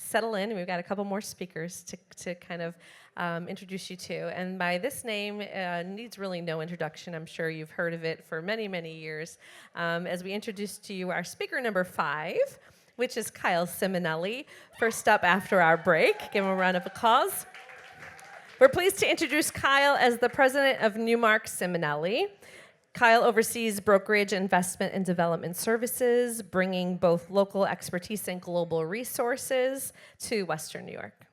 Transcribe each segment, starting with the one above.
settle in. We've got a couple more speakers to kind of introduce you to. And by this name, needs really no introduction. I'm sure you've heard of it for many, many years. As we introduce to you our speaker number 5, which is Kyle Ciminelli, first up after our break. Give him a round of applause. We're pleased to introduce Kyle as the president of Newmark Ciminelli. Kyle oversees brokerage, investment, and development services, bringing both local expertise and global resources to Western New York.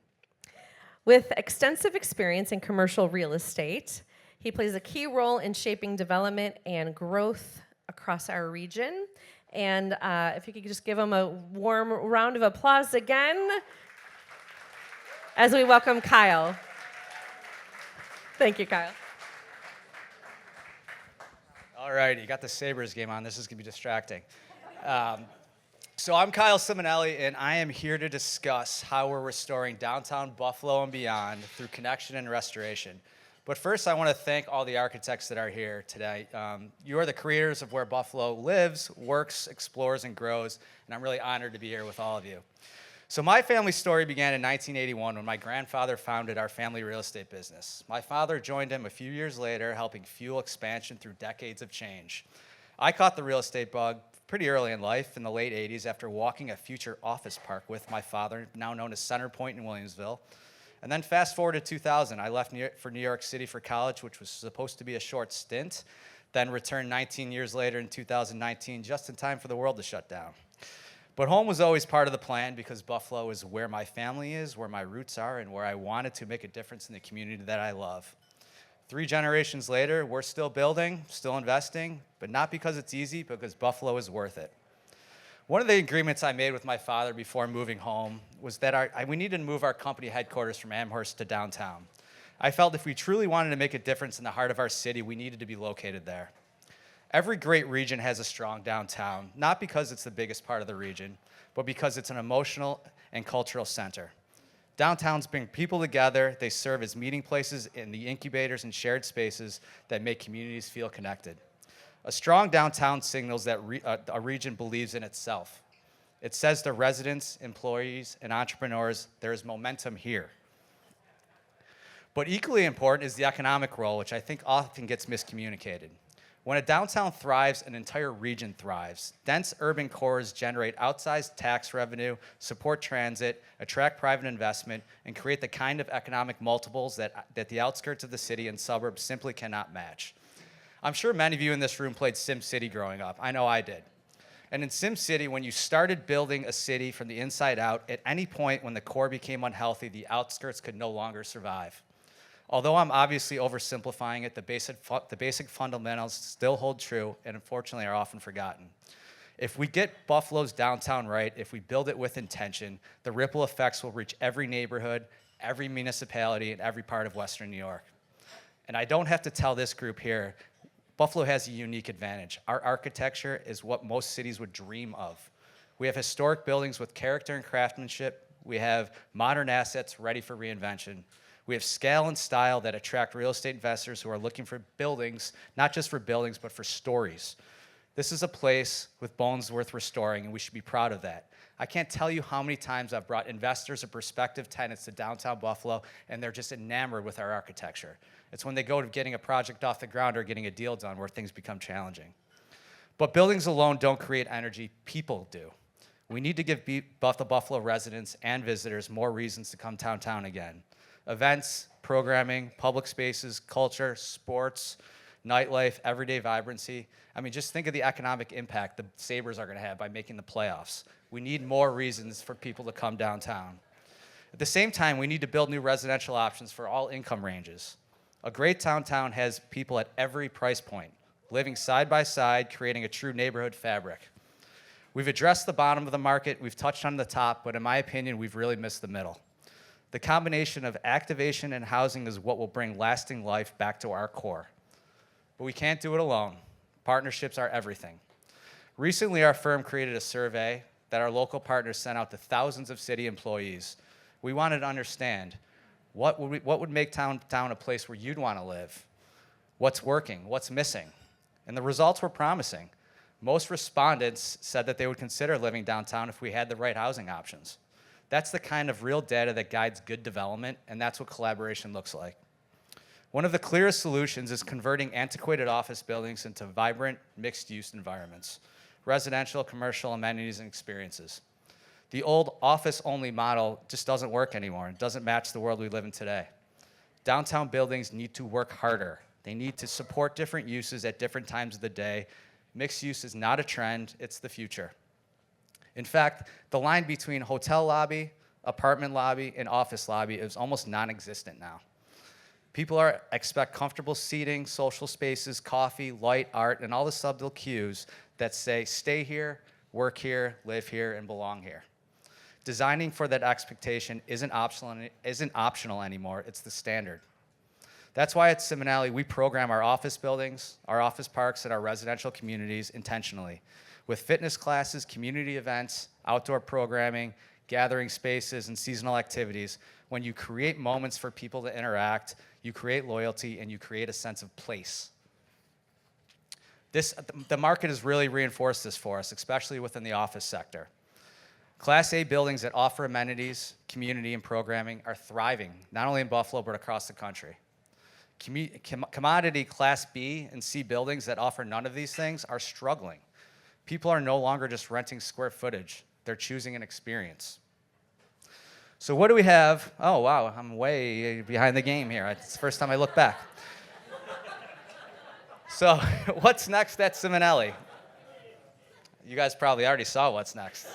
With extensive experience in commercial real estate, he plays a key role in shaping development and growth across our region. And if you could just give him a warm round of applause again as we welcome Kyle. Thank you, Kyle. All right, you got the Sabres game on. This is going to be distracting. So I'm Kyle Ciminelli, and I am here to discuss how we're restoring downtown Buffalo and beyond through connection and restoration. But first, I want to thank all the architects that are here today. You are the creators of where Buffalo lives, works, explores, and grows, and I'm really honored to be here with all of you. So my family story began in 1981 when my grandfather founded our family real estate business. My father joined him a few years later, helping fuel expansion through decades of change. I caught the real estate bug pretty early in life in the late 80s after walking a future office park with my father, now known as Center Point in Williamsville. And then fast forward to 2000, I left for New York City for college, which was supposed to be a short stint, then returned 19 years later in 2019, just in time for the world to shut down. But home was always part of the plan because Buffalo is where my family is, where my roots are, and where I wanted to make a difference in the community that I love. 3 generations later, we're still building, still investing, but not because it's easy, but because Buffalo is worth it. One of the agreements I made with my father before moving home was that we needed to move our company headquarters from Amherst to downtown. I felt if we truly wanted to make a difference in the heart of our city, we needed to be located there. Every great region has a strong downtown, not because it's the biggest part of the region, but because it's an emotional and cultural center. Downtowns bring people together. They serve as meeting places in the incubators and shared spaces that make communities feel connected. A strong downtown signals that a region believes in itself. It says to residents, employees, and entrepreneurs, there is momentum here. But equally important is the economic role, which I think often gets miscommunicated. When a downtown thrives, an entire region thrives. Dense urban cores generate outsized tax revenue, support transit, attract private investment, and create the kind of economic multiples that the outskirts of the city and suburbs simply cannot match. I'm sure many of you in this room played SimCity growing up. I know I did. And in SimCity, when you started building a city from the inside out, at any point when the core became unhealthy, the outskirts could no longer survive. Although I'm obviously oversimplifying it, the basic fundamentals still hold true and unfortunately are often forgotten. If we get Buffalo's downtown right, if we build it with intention, the ripple effects will reach every neighborhood, every municipality, and every part of Western New York. And I don't have to tell this group here, Buffalo has a unique advantage. Our architecture is what most cities would dream of. We have historic buildings with character and craftsmanship. We have modern assets ready for reinvention. We have scale and style that attract real estate investors who are looking for buildings, not just for buildings, but for stories. This is a place with bones worth restoring, and we should be proud of that. I can't tell you how many times I've brought investors or prospective tenants to downtown Buffalo, and they're just enamored with our architecture. It's when they go to getting a project off the ground or getting a deal done where things become challenging. But buildings alone don't create energy, people do. We need to give the Buffalo residents and visitors more reasons to come downtown again. Events, programming, public spaces, culture, sports, nightlife, everyday vibrancy. I mean, just think of the economic impact the Sabres are going to have by making the playoffs. We need more reasons for people to come downtown. At the same time, we need to build new residential options for all income ranges. A great downtown has people at every price point, living side by side, creating a true neighborhood fabric. We've addressed the bottom of the market, we've touched on the top, but in my opinion, we've really missed the middle. The combination of activation and housing is what will bring lasting life back to our core. But we can't do it alone. Partnerships are everything. Recently, our firm created a survey that our local partners sent out to thousands of city employees. We wanted to understand what would make downtown a place where you'd want to live? What's working? What's missing? And the results were promising. Most respondents said that they would consider living downtown if we had the right housing options. That's the kind of real data that guides good development, and that's what collaboration looks like. One of the clearest solutions is converting antiquated office buildings into vibrant, mixed-use environments, residential, commercial, amenities, and experiences. The old office-only model just doesn't work anymore. It doesn't match the world we live in today. Downtown buildings need to work harder. They need to support different uses at different times of the day. Mixed use is not a trend, it's the future. In fact, the line between hotel lobby, apartment lobby, and office lobby is almost non-existent now. People expect comfortable seating, social spaces, coffee, light, art, and all the subtle cues that say, stay here, work here, live here, and belong here. Designing for that expectation isn't optional anymore, it's the standard. That's why at Ciminelli, we program our office buildings, our office parks, and our residential communities intentionally, with fitness classes, community events, outdoor programming, gathering spaces, and seasonal activities. When you create moments for people to interact, you create loyalty, and you create a sense of place. The market has really reinforced this for us, especially within the office sector. Class A buildings that offer amenities, community, and programming are thriving, not only in Buffalo, but across the country. Commodity Class B and C buildings that offer none of these things are struggling. People are no longer just renting square footage. They're choosing an experience. So what do we have? Oh, wow, I'm way behind the game here. It's the first time I look back. So what's next at Ciminelli? You guys probably already saw what's next.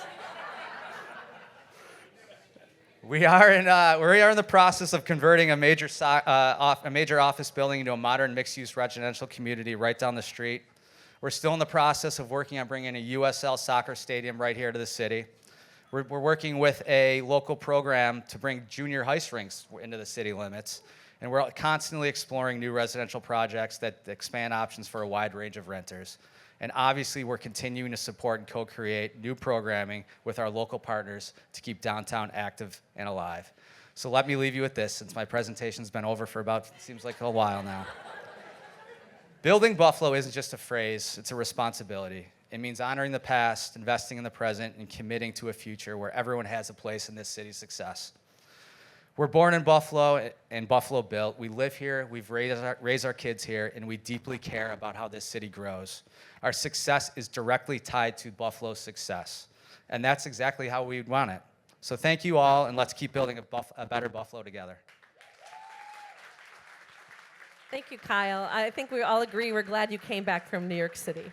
We are in the process of converting a major office building into a modern mixed-use residential community right down the street. We're still in the process of working on bringing a USL soccer stadium right here to the city. We're working with a local program to bring junior ice rinks into the city limits. And we're constantly exploring new residential projects that expand options for a wide range of renters. And obviously, we're continuing to support and co-create new programming with our local partners to keep downtown active and alive. So let me leave you with this, since my presentation's been over for about, seems like a while now. Building Buffalo isn't just a phrase, it's a responsibility. It means honoring the past, investing in the present, and committing to a future where everyone has a place in this city's success. We're born in Buffalo and Buffalo built. We live here, we've raised our kids here, and we deeply care about how this city grows. Our success is directly tied to Buffalo's success, and that's exactly how we want it. So thank you all, and let's keep building a better Buffalo together. Thank you, Kyle. I think we all agree we're glad you came back from New York City.